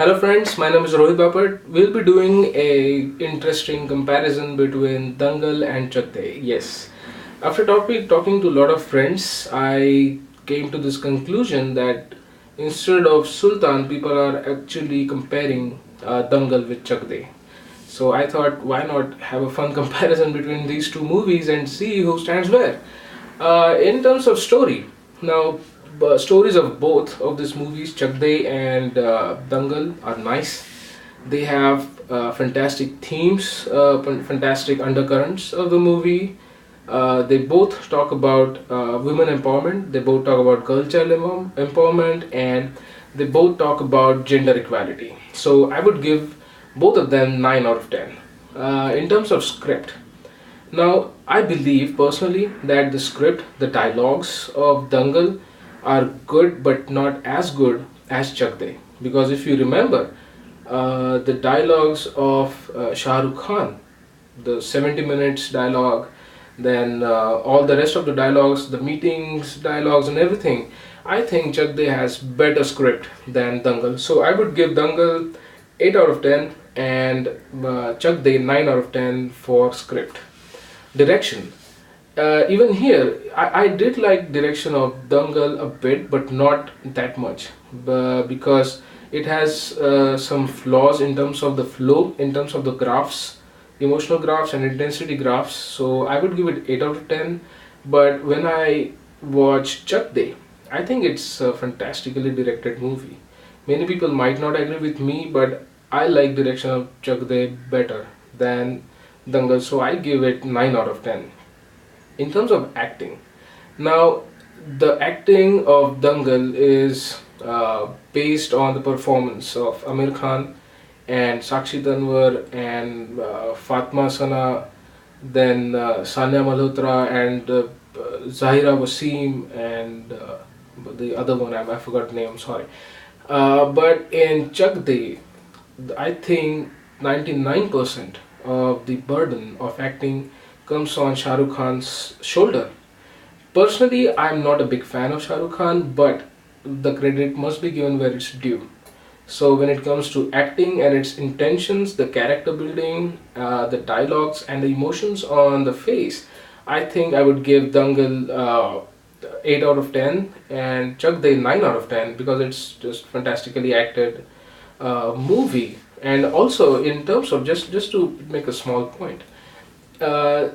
Hello friends, my name is Rohit Bapat. We'll be doing a interesting comparison between Dangal and Chak. Yes. After talking to a lot of friends, I came to this conclusion that instead of Sultan, people are actually comparing Dangal with Chak. So I thought, why not have a fun comparison between these two movies and see who stands where. In terms of story, now stories of both of these movies, Chak De and Dangal, are nice. They have fantastic themes, fantastic undercurrents of the movie. They both talk about women empowerment. They both talk about girl child empowerment, and they both talk about gender equality. So I would give both of them 9 out of 10. In terms of script, now, I believe personally that the script, the dialogues of Dangal are good but not as good as Chak De. Because if you remember, the dialogues of Shah Rukh Khan, the 70 minutes dialogue, then all the rest of the dialogues, the meetings, dialogues, and everything, I think Chak De has better script than Dangal. So I would give Dangal 8 out of 10 and Chak De 9 out of 10 for script. Direction. Even here, I did like direction of Dangal a bit, but not that much, because it has some flaws in terms of the flow, in terms of the graphs, emotional graphs and intensity graphs. So I would give it 8 out of 10. But when I watch Chak De, I think it's a fantastically directed movie. Many people might not agree with me, but I like direction of Chak De better than Dangal, so I give it 9 out of 10. In terms of acting, now the acting of Dangal is based on the performance of Amir Khan and Sakshi Tanwar and Fatma Sana, then Sanya Malhotra and Zahira Wasim and the other one, I forgot the name, sorry. But in Chak De, I think 99% of the burden of acting comes on Shah Rukh Khan's shoulder. Personally, I'm not a big fan of Shah Rukh Khan, but the credit must be given where it's due. So when it comes to acting and its intentions, the character building, the dialogues and the emotions on the face, I think I would give Dangal 8 out of 10 and Chak De 9 out of 10 because it's just fantastically acted movie. And also in terms of just to make a small point, uh,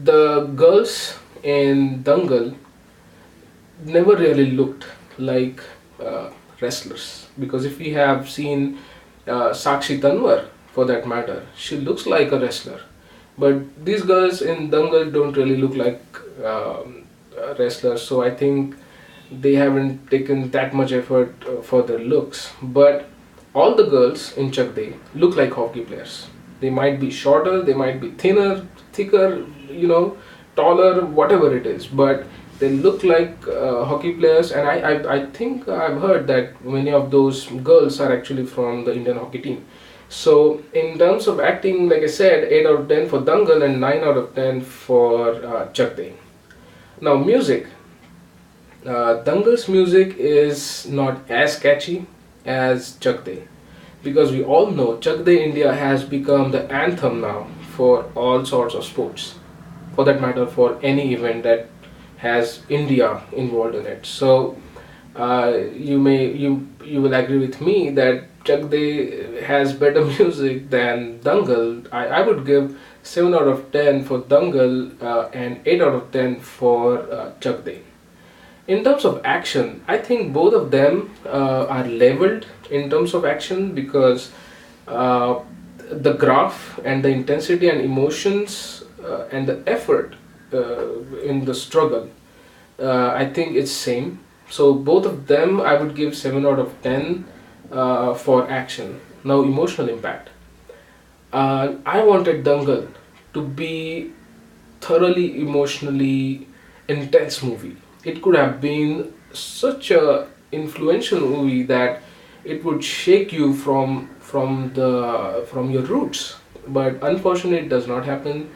the girls in Dangal never really looked like wrestlers, because if we have seen Sakshi Tanwar for that matter, she looks like a wrestler, but these girls in Dangal don't really look like wrestlers. So I think they haven't taken that much effort for their looks. But all the girls in Chak De look like hockey players. They might be shorter, they might be thinner, thicker, taller, whatever it is, but they look like hockey players. And I think I've heard that many of those girls are actually from the Indian hockey team. So in terms of acting, like I said, 8 out of 10 for Dangal and 9 out of 10 for Chak De. Now music. Dangal's music is not as catchy as Chak De, because we all know Chak De India has become the anthem now for all sorts of sports, for that matter for any event that has India involved in it. So you will agree with me that Chak De has better music than Dangal. I would give 7 out of 10 for Dangal and 8 out of 10 for Chak De. In terms of action, I think both of them are leveled in terms of action, because uh, the graph and the intensity and emotions and the effort in the struggle, I think it's same. So both of them I would give 7 out of 10 for action. Now emotional impact. I wanted Dangal to be thoroughly emotionally intense movie. It could have been such a influential movie that it would shake you from your roots. But unfortunately, it does not happen.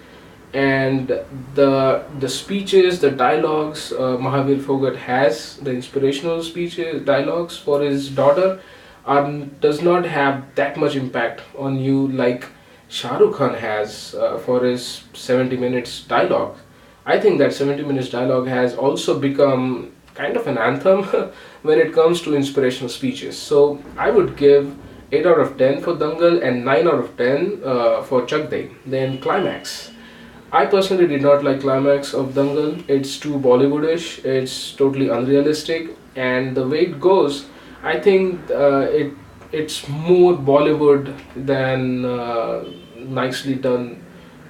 And the speeches, the dialogues Mahavir Fogart has, the inspirational speeches, dialogues for his daughter, does not have that much impact on you like Shah Rukh Khan has for his 70 minutes dialogue. I think that 70 minutes dialogue has also become kind of an anthem when it comes to inspirational speeches. So I would give 8 out of 10 for Dangal and 9 out of 10 for Chak De. Then Climax. I personally did not like Climax of Dangal. It's too Bollywoodish. It's totally unrealistic, and the way it goes, I think it's more Bollywood than nicely done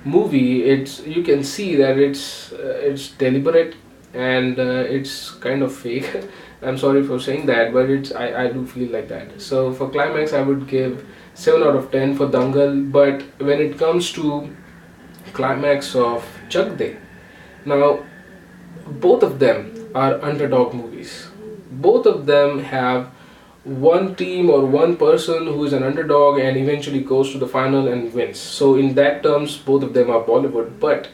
movie. It's, you can see that it's deliberate, and it's kind of fake. I'm sorry for saying that, but I do feel like that. So for Climax, I would give 7 out of 10 for Dangal. But when it comes to Climax of Chak De, now both of them are underdog movies. Both of them have one team or one person who is an underdog and eventually goes to the final and wins. So in that terms, both of them are Bollywood. But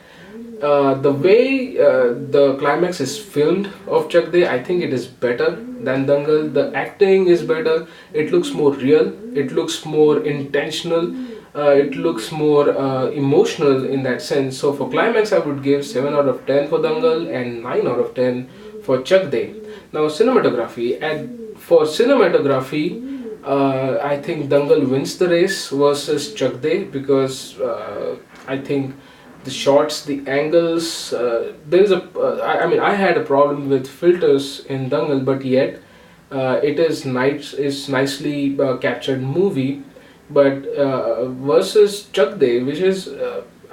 the way the climax is filmed of Chak De, I think it is better than Dangal. The acting is better. It looks more real. It looks more intentional. It looks more emotional in that sense. So for climax, I would give 7 out of 10 for Dangal and 9 out of 10 for Chak De. Now cinematography, and for cinematography, I think Dangal wins the race versus Chak De because I think the shots, the angles. There is a. I mean, I had a problem with filters in Dangal, but yet it is nice. Is nicely captured movie, but versus Chak De, which is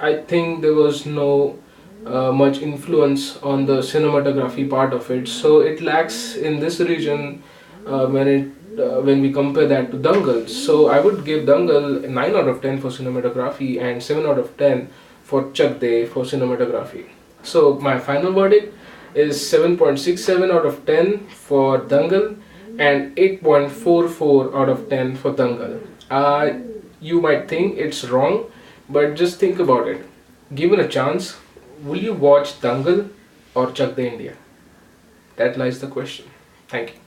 I think there was no much influence on the cinematography part of it, so it lacks in this region when we compare that to Dangal. So I would give Dangal 9 out of 10 for cinematography and 7 out of 10 for Chak De for cinematography. So my final verdict is 7.67 out of 10 for Dangal and 8.44 out of 10 for Dangal. You might think it's wrong, but just think about it. Given a chance, will you watch Dangal or Chak De India? That lies the question. Thank you.